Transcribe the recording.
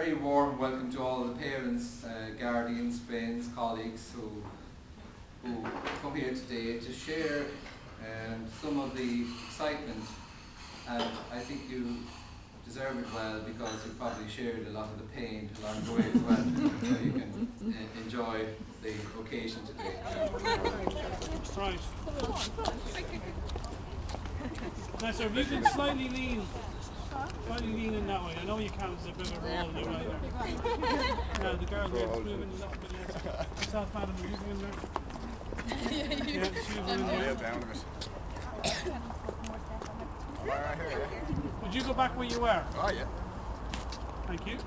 very warm welcome to all the parents, guardians, friends, colleagues who come here today to share some of the excitement, and I think you deserve it well because you probably shared a lot of the pain along the way as well, so you can enjoy the occasion today. Right. Now, sir, if you can slightly lean in that way. I know you can't, it's a bit of a roll, you right there. Now, the girl there is moving a little bit less. Yourself, madam, are you in there? Yeah, she's in there. Down a bit. Would you go back where you were? Oh, yeah. Thank you.